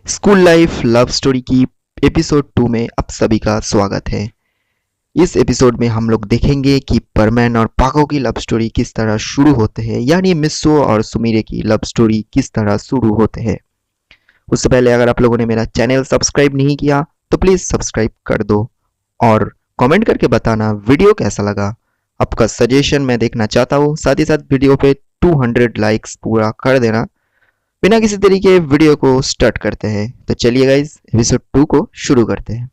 School life love story की episode 2 में आप सभी का स्वागत है। इस एपिसोड में हम लोग देखेंगे कि परमैन और पाको की लव स्टोरी किस तरह शुरू होते हैं, यानी मिस्सो और सुमिरे की लव स्टोरी किस तरह शुरू होते हैं। उससे पहले अगर आप लोगों ने मेरा चैनल सब्सक्राइब नहीं किया तो प्लीज़ सब्सक्राइब कर दो और कमेंट करके बताना वीडियो कैसा लगा। आपका सजेशन मैं देखना चाहता हूँ। साथ ही साथ वीडियो पे 200 लाइक्स पूरा कर देना। बिना किसी तरीके वीडियो को स्टार्ट करते हैं, तो चलिए गाइस एपिसोड 2 को शुरू करते हैं।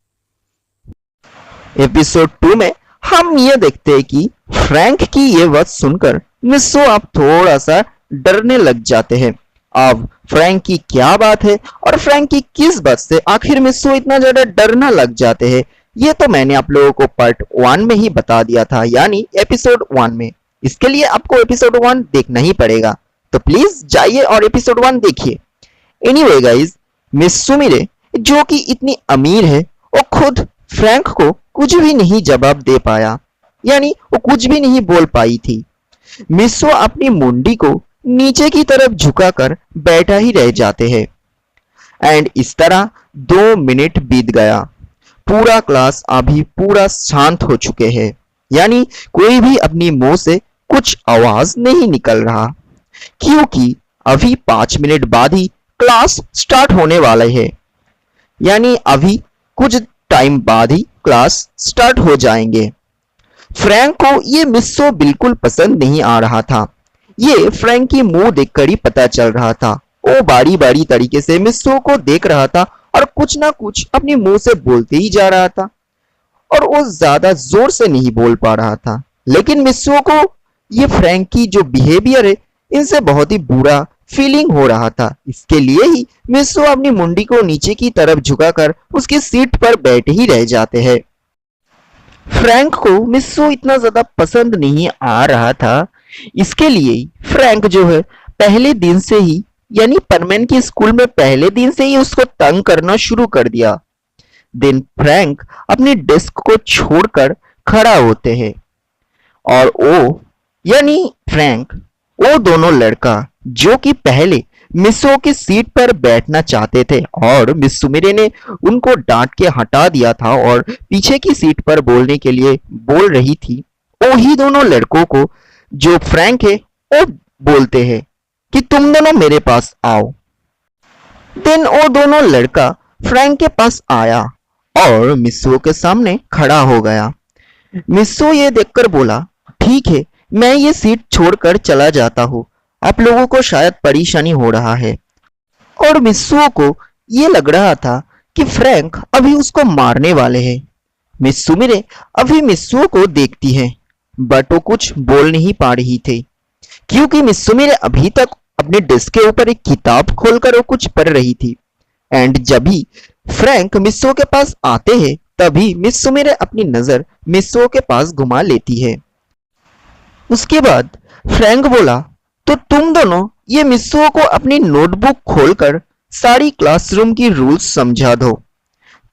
एपिसोड 2 में हम ये देखते हैं कि फ्रैंक की ये बात सुनकर मिस्सो अब थोड़ा सा डरने लग जाते हैं। अब फ्रैंक की क्या बात है और फ्रैंक की किस बात से आखिर मिस्सो इतना ज्यादा डरना लग जाते हैं, ये तो मैंने आप लोगों को पार्ट 1 में ही बता दिया था, यानी एपिसोड 1 में। इसके लिए आपको एपिसोड 1 देखना ही पड़ेगा, तो प्लीज जाइए और एपिसोड 1 देखिए। एनीवे गाइस, मिस सुमिरे जो कि इतनी अमीर है, वो खुद फ्रैंक को कुछ भी नहीं जवाब दे पाया, यानी वो कुछ भी नहीं बोल पाई थी। मिस्सो अपनी मुंडी को नीचे की तरफ झुकाकर बैठा ही रह जाते हैं। एंड इस तरह 2 मिनट बीत गया। पूरा क्लास अभी पूरा शांत हो चुके हैं, यानी कोई भी अपनी मुंह से कुछ आवाज नहीं निकल रहा, क्योंकि अभी 5 मिनट बाद ही क्लास स्टार्ट होने वाले है, यानी अभी कुछ टाइम बाद ही क्लास स्टार्ट हो जाएंगे। फ्रैंक को ये मिस्सो बिल्कुल पसंद नहीं आ रहा था। ये फ्रैंक की मुंह देखकर ही पता चल रहा था। वो बारी बारी तरीके से मिस्सो को देख रहा था और कुछ ना कुछ अपने मुंह से बोलते ही जा रहा था, और वो ज्यादा जोर से नहीं बोल पा रहा था। लेकिन मिस्सो को ये फ्रैंक की जो बिहेवियर है, इनसे बहुत ही बुरा फीलिंग हो रहा था। इसके लिए ही मिस्सो अपनी मुंडी को नीचे की तरफ झुकाकर उसकी सीट पर बैठे ही रह जाते हैं। फ्रैंक को मिस्सो इतना ज्यादा पसंद नहीं आ रहा था। इसके लिए फ्रैंक जो है पहले दिन से ही, यानी परमैन की स्कूल में पहले दिन से ही उसको तंग करना शुरू कर दिया। दिन फ्रैंक अपनी डेस्क को छोड़कर खड़ा होते हैं और वो, यानी फ्रैंक, वो दोनों लड़का जो कि पहले मिस्सो की सीट पर बैठना चाहते थे और मिस सुमिरे ने उनको डांट के हटा दिया था और पीछे की सीट पर बोलने के लिए बोल रही थी, वही दोनों लड़कों को जो फ्रैंक है वो बोलते हैं कि तुम दोनों मेरे पास आओ। देन वो दोनों लड़का फ्रैंक के पास आया और मिस्सो के सामने खड़ा हो गया। मिस्सो ये देखकर बोला, ठीक है, मैं ये सीट छोड़कर चला जाता हूँ, आप लोगों को शायद परेशानी हो रहा है। और मिस्सो को ये लग रहा था कि फ्रैंक अभी उसको मारने वाले हैं। मिस सुमिरे अभी मिस्सो को देखती है, बट वो कुछ बोल नहीं पा रही थी, क्योंकि मिस सुमिरे अभी तक अपने डेस्क के ऊपर एक किताब खोलकर वो कुछ पढ़ रही थी। एंड जब भी फ्रैंक मिस्सो के पास आते हैं, तभी मिस सुमिरे अपनी नजर मिस्सो के पास घुमा लेती है। उसके बाद फ्रैंक बोला, तो तुम दोनों ये मिस्सो को अपनी नोटबुक खोलकर सारी क्लासरूम की रूल्स समझा दो,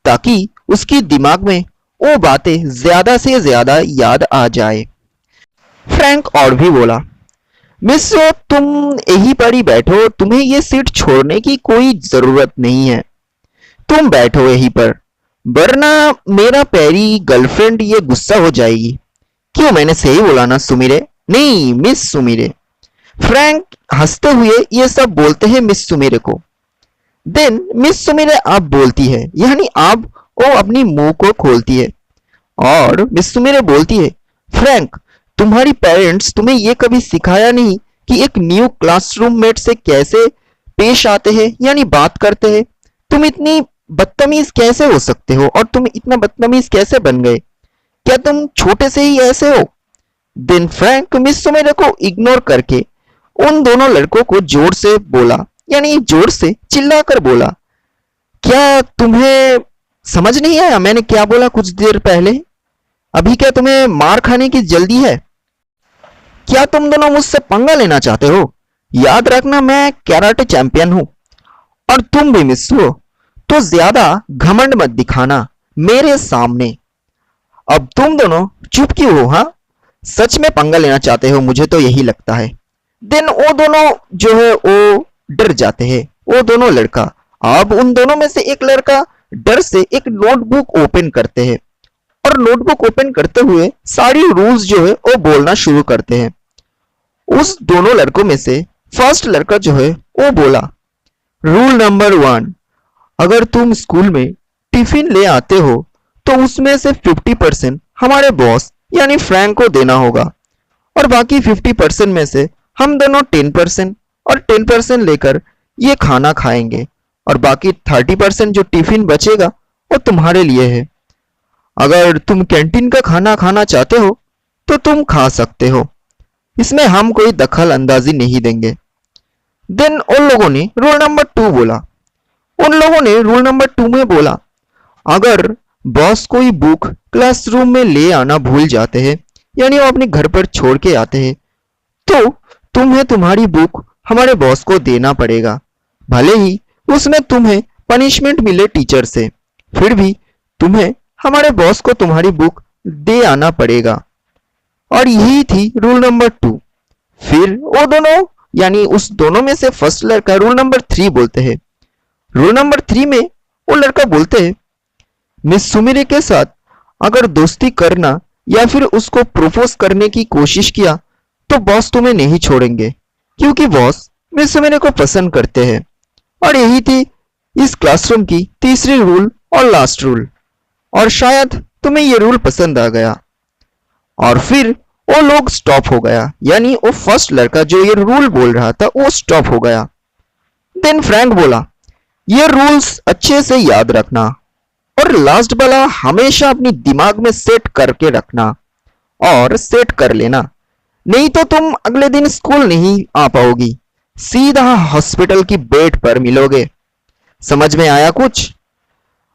ताकि उसकी दिमाग में वो बातें ज्यादा से ज्यादा याद आ जाए। फ्रैंक और भी बोला, मिस्सो तुम यहीं पर ही बैठो, तुम्हें ये सीट छोड़ने की कोई जरूरत नहीं है, तुम बैठो यहीं पर, वरना मेरा प्यारी गर्लफ्रेंड ये गुस्सा हो जाएगी। क्यों, मैंने सही बोला ना सुमिरे? नहीं, मिस सुमिरे। फ्रैंक हंसते हुए ये सब बोलते हैं मिस सुमिरे को। देन मिस सुमिरे आप बोलती है, यानी आप वो अपनी मुंह को खोलती है और मिस सुमिरे बोलती है, फ्रैंक, तुम्हारी पेरेंट्स तुम्हें ये कभी सिखाया नहीं कि एक न्यू क्लासरूम मेट से कैसे पेश आते हैं, यानी बात करते हैं? तुम इतनी बदतमीज कैसे हो सकते हो और तुम इतना बदतमीज कैसे बन गए? क्या तुम छोटे से ही ऐसे हो? देन फ्रैंक मिस सुमिरे को इग्नोर करके उन दोनों लड़कों को जोर से बोला, यानी जोर से चिल्लाकर बोला, क्या तुम्हें समझ नहीं आया मैंने क्या बोला कुछ देर पहले? अभी क्या तुम्हें मार खाने की जल्दी है? क्या तुम दोनों मुझसे पंगा लेना चाहते हो? याद रखना, मैं कैराटे चैंपियन हूं। और तुम भी मिस हो, तो ज्यादा घमंड मत दिखाना मेरे सामने। अब तुम दोनों चुप क्यों हो? हाँ, सच में पंगा लेना चाहते हो, मुझे तो यही लगता है। देन वो दोनों जो है वो डर जाते हैं, वो दोनों लड़का अब उन दोनों में से एक लड़का डर से एक नोटबुक ओपन करते हैं और नोटबुक ओपन करते हुए सारी रूल्स जो है वो बोलना शुरू करते हैं। उस दोनों लड़कों में से फर्स्ट लड़का जो है वो बोला, रूल नंबर 1, अगर तुम स्कूल में टिफिन ले आते हो तो उसमें से 50% हमारे बॉस यानी फ्रैंक को देना होगा और बाकी 50% में से हम दोनों 10% और 10% लेकर ये खाना खाएंगे और बाकी 30% जो टिफिन बचेगा वो तुम्हारे लिए है। अगर तुम कैंटीन का खाना खाना चाहते हो तो तुम खा सकते हो, इसमें हम कोई दखल अंदाजी नहीं देंगे। देन उन लोगों ने रूल नंबर 2 बोला। उन लोगों ने रूल नंबर 2 में बोला, अगर बॉस कोई बुक क्लासरूम में ले आना भूल जाते हैं यानी वो अपने घर पर छोड़ के आते हैं तो तुम्हें तुम्हारी बुक हमारे बॉस को देना पड़ेगा, भले ही उसमें तुम्हें पनिशमेंट मिले टीचर से, फिर भी तुम्हें हमारे बॉस को तुम्हारी बुक दे आना पड़ेगा। और यही थी रूल नंबर 2। फिर वो दोनों यानी उस दोनों में से फर्स्ट लड़का रूल नंबर 3 बोलते हैं। रूल नंबर 3 में वो लड़का बोलते हैं, मिस सुमिरे के साथ अगर दोस्ती करना या फिर उसको प्रपोज करने की कोशिश किया तो बॉस तुम्हें नहीं छोड़ेंगे क्योंकि बॉस मिस सुमिरे को पसंद करते हैं। और यही थी इस क्लासरूम की तीसरी रूल और लास्ट रूल, और शायद तुम्हें ये रूल पसंद आ गया। और फिर वो लोग स्टॉप हो गया, यानी वो फर्स्ट लड़का जो ये रूल बोल रहा था वो स्टॉप हो गया। देन फ्रैंक बोला, ये रूल्स अच्छे से याद रखना और लास्ट वाला हमेशा अपनी दिमाग में सेट करके रखना और सेट कर लेना, नहीं तो तुम अगले दिन स्कूल नहीं आ पाओगी, सीधा हॉस्पिटल की बेड पर मिलोगे। समझ में आया कुछ?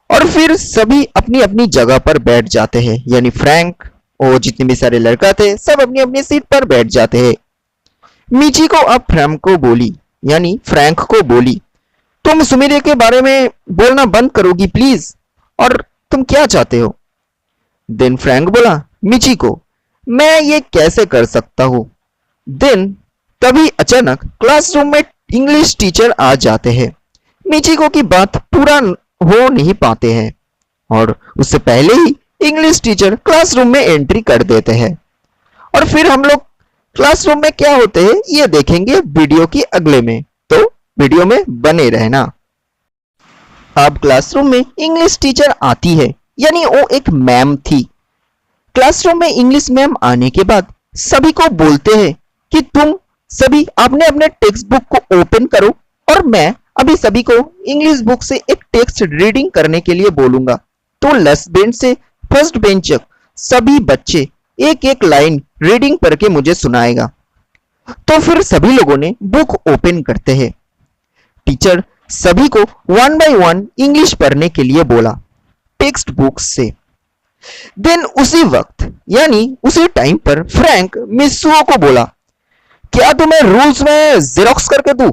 और फिर सभी अपनी अपनी जगह पर बैठ जाते हैं, यानी फ्रैंक और जितने भी सारे लड़का थे सब अपनी अपनी सीट पर बैठ जाते हैं। मिची को अब फ्रैंक को बोली, यानी फ्रैंक को बोली, तुम सुमिरे के बारे में बोलना बंद करोगी प्लीज, और तुम क्या चाहते हो? देन फ्रैंक बोला मिची को, मैं ये कैसे कर सकता हूं? देन तभी अचानक क्लासरूम में इंग्लिश टीचर आ जाते हैं। मिचिको की बात पूरा हो नहीं पाते हैं और उससे पहले ही इंग्लिश टीचर क्लासरूम में एंट्री कर देते हैं। और फिर हम लोग क्लासरूम में क्या होते हैं ये देखेंगे वीडियो की अगले में, तो वीडियो में बने रहना। अब क्लासरूम में इंग्लिश टीचर आती है, यानी वो एक मैम थी। क्लासरूम में इंग्लिश मैम आने के बाद सभी को बोलते हैं कि तुम सभी अपने अपने टेक्स्ट बुक को ओपन करो और मैं अभी सभी को इंग्लिश बुक से एक टेक्स्ट रीडिंग करने के लिए बोलूंगा। तो लास्ट बेंच से फर्स्ट बेंच तक सभी बच्चे एक एक लाइन रीडिंग करके मुझे सुनाएगा। तो फिर सभी लोगों ने बुक ओपन करते हैं। टीचर सभी को 1 बाय 1 इंग्लिश पढ़ने के लिए बोला टेक्स्ट बुक से। देन उसी वक्त यानी उसी टाइम पर फ्रैंक मिस्सुओ को बोला, क्या तुम्हें रूल्स में जेरोक्स करके दूं?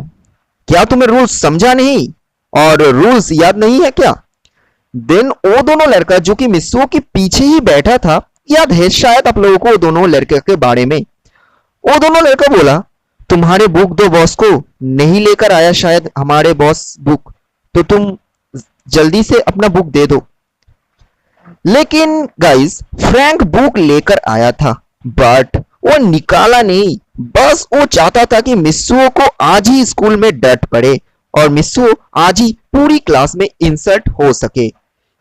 क्या तुम्हें रूल्स समझा नहीं और रूल्स याद नहीं है क्या? देन वो दोनों लड़का जो कि मिस्सुओ के पीछे ही बैठा था, याद है शायद आप लोगों को वो दोनों लड़के के बारे में, वो दोनों लड़का बोला, तुम्हारे बुक दो बॉस को नहीं लेकर आया शायद हमारे बॉस बुक, तो तुम जल्दी से अपना बुक दे दो। लेकिन गाइस फ्रैंक बुक लेकर आया था बट वो निकाला नहीं, बस वो चाहता था कि मिस्सुओ को आज ही स्कूल में डंट पड़े और मिस्सुओ आज ही पूरी क्लास में इंसर्ट हो सके,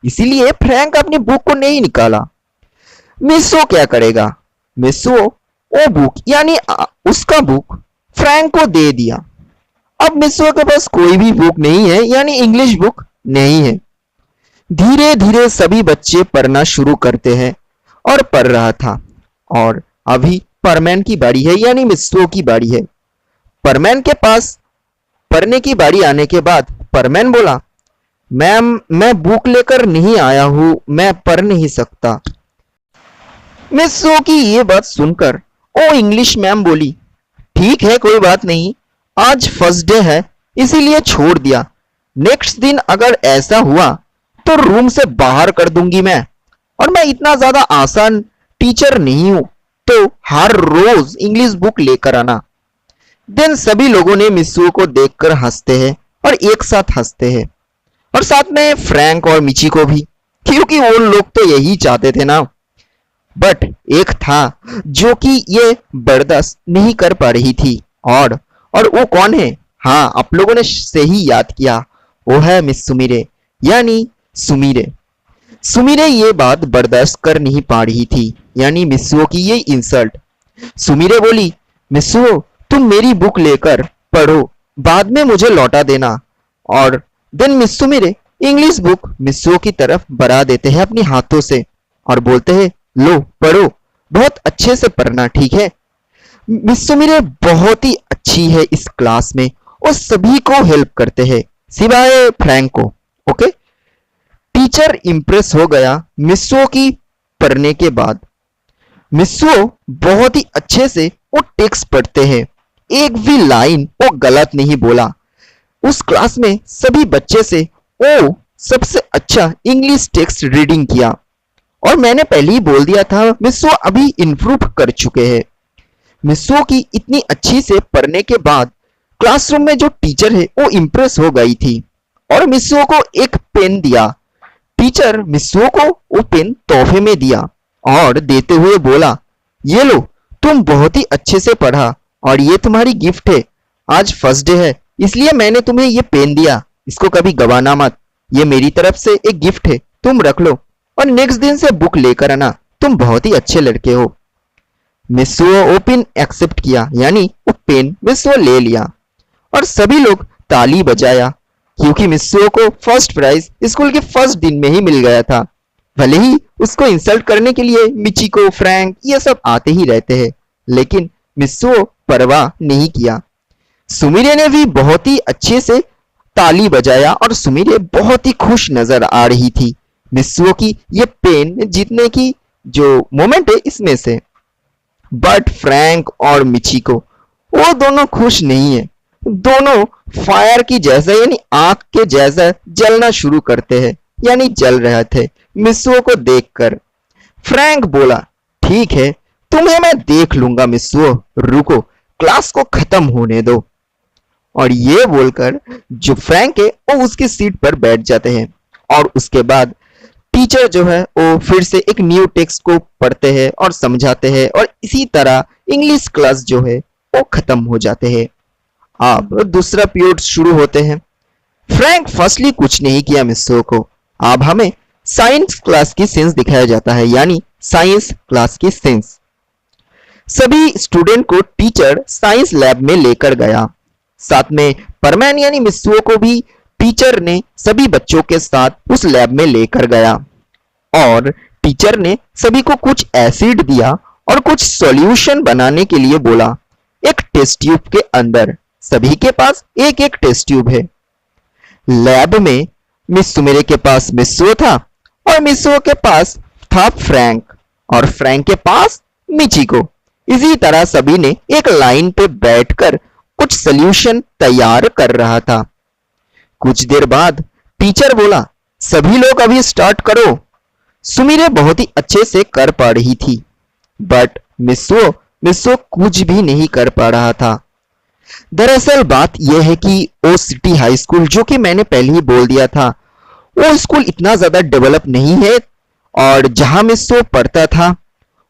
इसीलिए फ्रैंक अपनी बुक को नहीं निकाला। मिस्सुओ क्या करेगा? मिस्सुओ वो बुक यानी उसका बुक फ्रैंक को दे दिया। अब मिस्सुओ के पास कोई भी बुक नहीं है, यानी इंग्लिश बुक नहीं है। धीरे धीरे सभी बच्चे पढ़ना शुरू करते हैं और पढ़ रहा था। और अभी परमैन की बारी है, यानी मिस्सुओ की बारी है। परमैन के पास पढ़ने की बारी आने के बाद परमैन बोला, मैम मैं बुक लेकर नहीं आया हूं, मैं पढ़ नहीं सकता। मिस्सुओ की ये बात सुनकर ओ इंग्लिश मैम बोली, ठीक है कोई बात नहीं, आज फर्स्ट डे है इसीलिए छोड़ दिया, नेक्स्ट दिन अगर ऐसा हुआ तो रूम से बाहर कर दूंगी मैं, और मैं इतना ज्यादा आसान टीचर नहीं हूं, तो हर रोज इंग्लिश बुक लेकर आना। देन सभी लोगों ने मिस्सुओ को देखकर हंसते हैं और एक साथ हंसते हैं और साथ में फ्रैंक और मिची को भी, क्योंकि वो लोग तो यही चाहते थे ना। बट एक था जो कि ये बर्दाश्त नहीं कर पा रही थी, और वो कौन है? हाँ, आप लोगों ने सही याद किया, वो है मिस सुमिरे, यानी सुमिरे। सुमिरे ये बात बर्दाश्त कर नहीं पा रही थी, यानी मिस्सुओ की ये इंसल्ट। सुमिरे बोली, मिस्सुओ तुम मेरी बुक लेकर पढ़ो, बाद में मुझे लौटा देना। और then miss Sumire English book मिस्सुओ की तरफ बढ़ा देते हैं अपनी हाथों से और बोलते हैं, लो पढ़ो, बहुत अच्छे से पढ़ना, ठीक है। मिस सुमिरे बहुत ही अच्छी है इस क्लास में, वो सभी को हेल्प करते हैं सिवाय फ्रैंक को। ओके, टीचर इंप्रेस हो गया मिस्सुओ की पढ़ने के बाद। मिस्सुओ बहुत ही अच्छे से वो टेक्स्ट पढ़ते हैं, एक भी लाइन वो गलत नहीं बोला। उस क्लास में सभी बच्चे से वो सबसे अच्छा इंग्लिश टेक्स्ट रीडिंग किया। और मैंने पहले ही बोल दिया था, मिस्सुओ अभी इम्प्रूव कर चुके हैं। मिस्सुओ की इतनी अच्छी से पढ़ने के बाद क्लासरूम में जो टीचर है वो इम्प्रेस हो गई थी और मिस्सुओ को एक पेन दिया। टीचर मिस्सुओ को वो पेन तोहफे में दिया और देते हुए बोला, ये लो, तुम बहुत ही अच्छे से पढ़ा और ये तुम्हारी गिफ्ट है। आज फर्स्ट डे है, इसलिए मैंने तुम्हें ये पेन दिया, इसको कभी गवाना मत, ये मेरी तरफ से एक गिफ्ट है, तुम रख लो और नेक्स्ट दिन से बुक लेकर आना, तुम बहुत ही अच्छे लड़के हो। मिस्सुओ वो पेन एक्सेप्ट किया, यानी वो पेन मिस्सुओ ले लिया और सभी लोग ताली बजाया, क्योंकि मिस्सुओ को फर्स्ट प्राइज स्कूल के फर्स्ट दिन में ही मिल गया था। भले ही उसको इंसल्ट करने के लिए मिचिको, फ्रैंक ये सब आते ही रहते हैं, लेकिन मिस्सुओ परवाह नहीं किया। सुमिरे ने भी बहुत ही अच्छे से ताली बजाया और सुमिरे बहुत ही खुश नजर आ रही थी मिस्सुओ की ये पेन जीतने की जो मोमेंट है इसमें से। बट फ्रैंक और मिचिको वो दोनों खुश नहीं है, दोनों फायर की जैसा यानी आग के जैसा जलना शुरू करते हैं, यानी जल रहे थे मिस्सुओ को देखकर। फ्रैंक बोला, ठीक है, तुम्हें मैं देख लूंगा मिस्सुओ, रुको, क्लास को खत्म होने दो। और ये बोलकर जो फ्रैंक है वो उसकी सीट पर बैठ जाते हैं और उसके बाद टीचर जो है वो फिर से एक न्यू टेक्स्ट को पढ़ते हैं और समझाते हैं और इसी तरह इंग्लिश क्लास जो है वो खत्म हो जाते हैं। अब दूसरा पीरियड शुरू होते हैं। फ्रैंक फर्स्टली कुछ नहीं किया मिस्सुओ को, अब हमें साइंस क्लास की सेंस दिखाया जाता है, यानी साइंस क्लास की सेंस। सभी स्टूडेंट को टीचर साइंस लैब में लेकर गया, साथ में परमैन यानी मिस्सुओ को भी टीचर ने सभी बच्चों के साथ उस लैब में लेकर गया और टीचर ने सभी को कुछ एसिड दिया और कुछ सॉल्यूशन बनाने के लिए बोला। एक टेस्ट ट्यूब के अंदर सभी के पास एक एक टेस्ट ट्यूब है। लैब में मिस सुमेरे के पास मिस्सुओ था और मिस्सुओ के पास था फ्रैंक और फ्रैंक के पास मिचिको। इसी तरह सभी ने एक लाइन पे बैठकर कुछ सॉल्यूशन तैयार कर रहा था। कुछ देर बाद टीचर बोला, सभी लोग अभी स्टार्ट करो। सुमिरे बहुत ही अच्छे से कर पा रही थी, बट मिस्सुओ कुछ भी नहीं कर पा रहा था। दरअसल बात यह है कि ओ सिटी हाई स्कूल, जो कि मैंने पहले ही बोल दिया था, वो स्कूल इतना ज्यादा डेवलप नहीं है और जहां मिस्सुओ पढ़ता था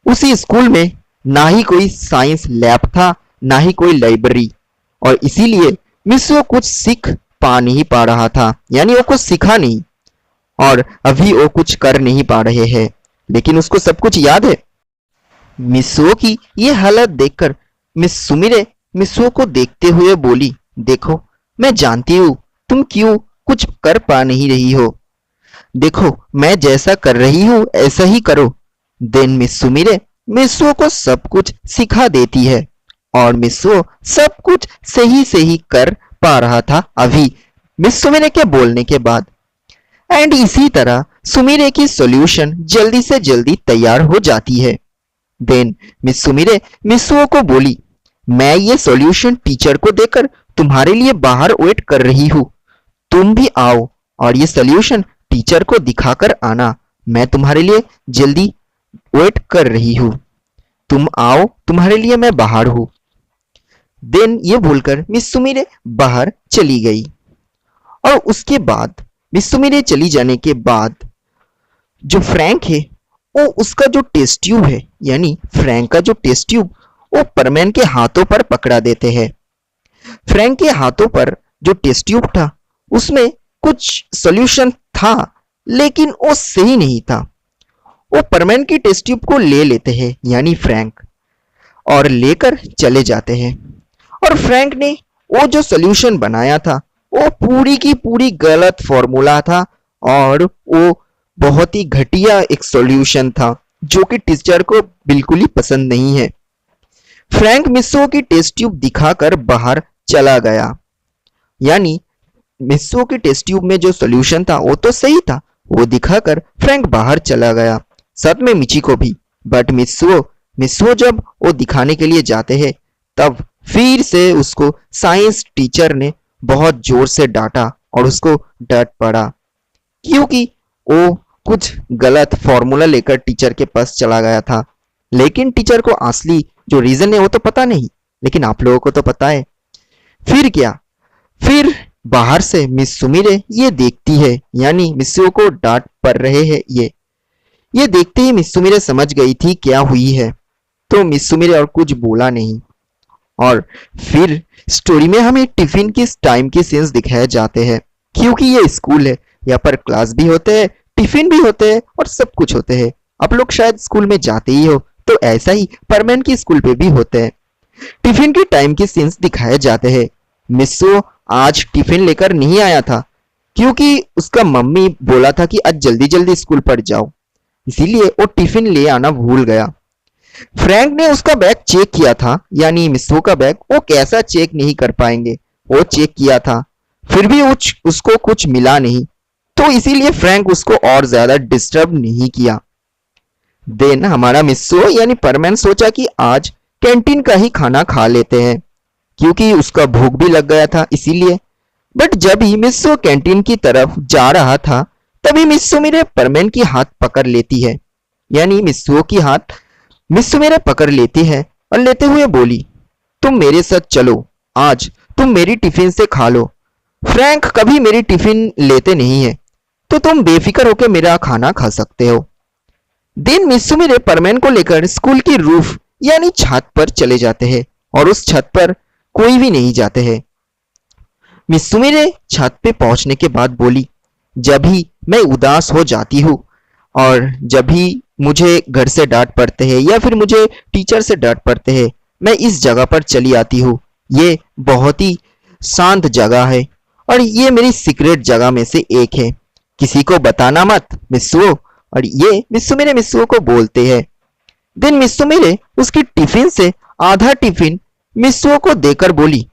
उसी स्कूल में ना ही कोई साइंस लैब था ना ही कोई लाइब्रेरी, और इसीलिए मिस्सुओ कुछ सीख पा नहीं पा रहा था, यानी वो कुछ सीखा नहीं और अभी वो कुछ कर नहीं पा रहे हैं, लेकिन उसको सब कुछ याद है। मिस्सुओ की ये हालत देखकर मिस सुमिरे मिस्सुओ को देखते हुए बोली, देखो मैं जानती हूँ तुम क्यों कुछ कर पा नहीं रही हो, देखो मैं जैसा कर रही हूँ ऐसा ही करो। देन मिस सुमिरे मिस्सुओ को सब कुछ सिखा देती है और मिस्सुओ सब कुछ सही से ही कर पा रहा था अभी मिस सुमिरे के बोलने के बाद। एंड इसी तरह सुमिरे की सॉल्यूशन जल्दी से जल्दी तैयार हो जाती है। देन मिस सुमिरे मिस्सुओ को बोली, मैं ये सॉल्यूशन टीचर को देकर तुम्हारे लिए बाहर वेट कर रही हूँ, तुम भी आओ और ये सॉल्यूशन टीचर को दिखाकर आना, मैं तुम्हारे लिए जल्दी वेट कर रही हूँ, तुम आओ, तुम्हारे लिए मैं बाहर हूँ। देन ये बोलकर मिस सुमिरे बाहर चली गई और उसके बाद मिस सुमिरे चली जाने के बाद जो फ्रैंक है वो उसका जो टेस्ट ट्यूब है यानी फ्रैंक का जो टेस्ट ट्यूब वो परमैन के हाथों पर पकड़ा देते हैं। फ्रैंक के हाथों पर जो टेस्ट ट्यूब था उसमें कुछ सॉल्यूशन था लेकिन वो सही नहीं था। वो परमैन की टेस्ट ट्यूब को ले लेते हैं यानी फ्रैंक और लेकर चले जाते हैं। और फ्रैंक ने वो जो सॉल्यूशन बनाया था वो पूरी की पूरी गलत फॉर्मूला था और वो बहुत ही घटिया एक सॉल्यूशन था जो कि टीचर को बिल्कुल ही पसंद नहीं है। फ्रैंक मिस्सो की टेस्ट ट्यूब दिखाकर बाहर चला गया यानी मिस्सो की टेस्ट ट्यूब में जो सॉल्यूशन था वो तो सही था, वो दिखाकर फ्रैंक बाहर चला गया, साथ में मिची को भी। बट मिस्सो जब वो दिखाने के लिए जाते हैं तब फिर से उसको साइंस टीचर ने बहुत जोर से डांटा और उसको डांट पड़ा क्योंकि वो कुछ गलत फॉर्मूला लेकर टीचर के पास चला गया था। लेकिन टीचर को असली जो रीजन है वो तो पता नहीं, लेकिन आप लोगों को तो पता है। फिर क्या, फिर बाहर से मिस सुमिरे ये देखती है यानी मिस्सो को डांट पड़ रहे हैं ये देखते ही मिस सुमिरे समझ गई थी क्या हुई है, तो मिस सुमिरे और कुछ बोला नहीं। और फिर स्टोरी में हमें टिफिन के टाइम के सीन्स दिखाए जाते हैं क्योंकि ये स्कूल है, यहाँ पर क्लास भी होते हैं, टिफिन भी होते हैं और सब कुछ होते हैं। आप लोग शायद स्कूल में जाते ही हो, तो ऐसा ही परमैन की स्कूल पे भी होते हैं। टिफिन के टाइम के सीन्स दिखाए जाते हैं। मिस्सो आज टिफिन लेकर नहीं आया था क्योंकि उसका मम्मी बोला था कि आज जल्दी जल्दी स्कूल पर जाओ, इसीलिए वो टिफिन ले आना भूल गया। फ्रैंक ने उसका बैग चेक किया था यानी मिस्सो का बैग वो कैसा चेक नहीं कर पाएंगे, वो चेक किया था फिर भी उसको कुछ मिला नहीं, तो इसीलिए फ्रैंक उसको और ज्यादा डिस्टर्ब नहीं किया। देन हमारा मिस्सो यानी परमैन सोचा कि आज कैंटीन का ही खाना खा लेते हैं क्योंकि उसका भूख भी लग गया था इसीलिए। बट जब ही मिस्सो कैंटीन की तरफ जा रहा था तभी मिस्सो मेरे परमैन की हाथ पकड़ लेती है यानी मिस्सो की हाथ मिस्सो मेरे पकड़ लेती है और लेते हुए बोली, तुम मेरे साथ चलो, आज तुम मेरी टिफिन से खा लो। फ्रैंक कभी मेरी टिफिन लेते नहीं है, तो तुम बेफिक्र होकर मेरा खाना खा सकते हो। दिन मिस्सो मेरे परमैन को लेकर स्कूल की रूफ यानी छत पर चले जाते हैं और उस छत पर कोई भी नहीं जाते हैं। मिस्सो मेरे छत पे पहुंचने के बाद बोली, जब भी मैं उदास हो जाती हूँ और जब भी मुझे घर से डांट पड़ते हैं या फिर मुझे टीचर से डांट पड़ते हैं, मैं इस जगह पर चली आती हूँ। ये बहुत ही शांत जगह है और ये मेरी सीक्रेट जगह में से एक है, किसी को बताना मत मिस्सो। और ये मिस्सो मेरे मिस्सो को बोलते हैं। दिन मिस्सो मेरे उसकी टिफिन से आधा टिफिन मिस्सो को देकर बोली,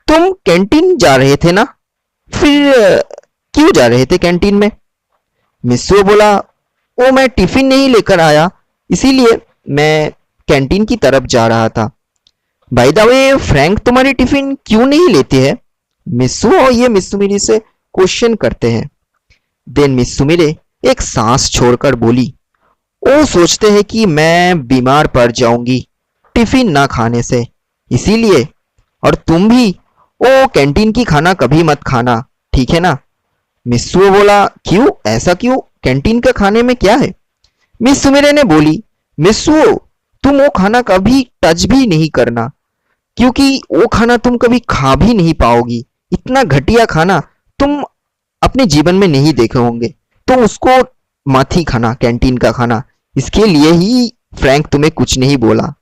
तुम कैंटीन जा रहे थे ना, फिर क्यों जा रहे थे कैंटीन में? मिस्सो बोला, ओ मैं टिफिन नहीं लेकर आया इसीलिए मैं कैंटीन की तरफ जा रहा था। बाय द वे फ्रैंक तुम्हारी टिफिन क्यों नहीं लेते हैं? मिस्सो और ये मिस्सो मेरे से क्वेश्चन करते हैं। देन मिस्सो मेरे एक सांस छोड़कर बोली, वो सोचते हैं कि मैं बीमार पड़ जाऊंगी टिफिन ना खाने से, इसीलिए। और तुम भी वो कैंटीन की खाना कभी मत खाना, ठीक है ना? मिस्सो बोला, क्यों, ऐसा क्यों, कैंटीन का खाने में क्या है? मिस सुमिरे ने बोली, मिस्सो तुम वो खाना कभी टच भी नहीं करना क्योंकि वो खाना तुम कभी खा भी नहीं पाओगी, इतना घटिया खाना तुम अपने जीवन में नहीं देखे होंगे, तो उसको मत ही खाना कैंटीन का खाना। इसके लिए ही फ्रैंक तुम्हें कुछ नहीं बोला।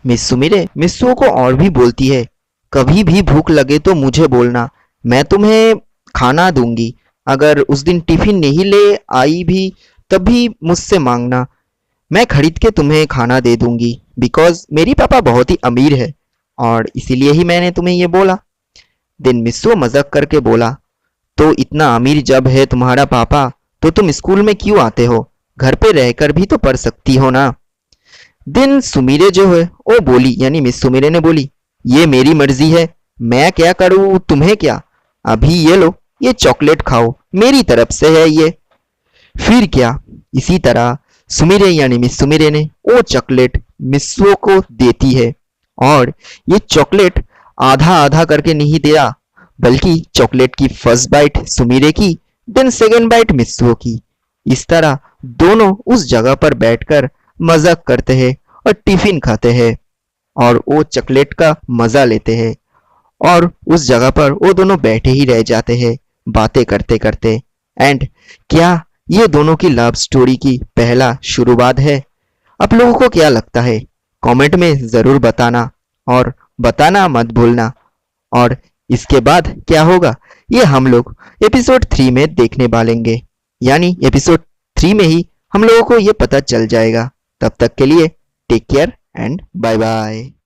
मिस सुमिरे मिस्सो को और भी बोलती है, कभी भी भूख लगे तो मुझे बोलना, मैं तुम्हें खाना दूंगी। अगर उस दिन टिफिन नहीं ले आई भी तब भी मुझसे मांगना, मैं खरीद के तुम्हें खाना दे दूंगी बिकॉज मेरी पापा बहुत ही अमीर है और इसीलिए ही मैंने तुम्हें ये बोला। दिन मिस्सो मजाक करके बोला, तो इतना अमीर जब है तुम्हारा पापा तो तुम स्कूल में क्यों आते हो, घर पे रहकर भी तो पढ़ सकती हो ना। दिन सुमिरे जो है वो बोली यानी मिस सुमिरे ने बोली, ये मेरी मर्जी है, मैं क्या करूं तुम्हें क्या, अभी ये लो, ये चॉकलेट खाओ, मेरी तरफ से है ये। फिर क्या, इसी तरह सुमिरे यानी मिस सुमिरे ने वो चॉकलेट मिस्सो को देती है और ये चॉकलेट आधा आधा करके नहीं दिया, बल्कि चॉकलेट की फर्स्ट बाइट सुमीरे की, देन सेकेंड बाइट मित्सुओ की। इस तरह दोनों उस जगह पर बैठकर मजाक करते हैं और टिफिन खाते हैं और वो चॉकलेट का मजा लेते हैं और उस जगह पर वो दोनों बैठे ही रह जाते हैं बातें करते करते। एंड क्या ये दोनों की लव स्टोरी की पहला शुरुआत है? आप लोगों को क्या लगता है? कमेंट में जरूर बताना और बताना मत भूलना। और इसके बाद क्या होगा ये हम लोग एपिसोड 3 में देखने वालेंगे, यानी एपिसोड 3 में ही हम लोगों को ये पता चल जाएगा। तब तक के लिए take care and bye bye.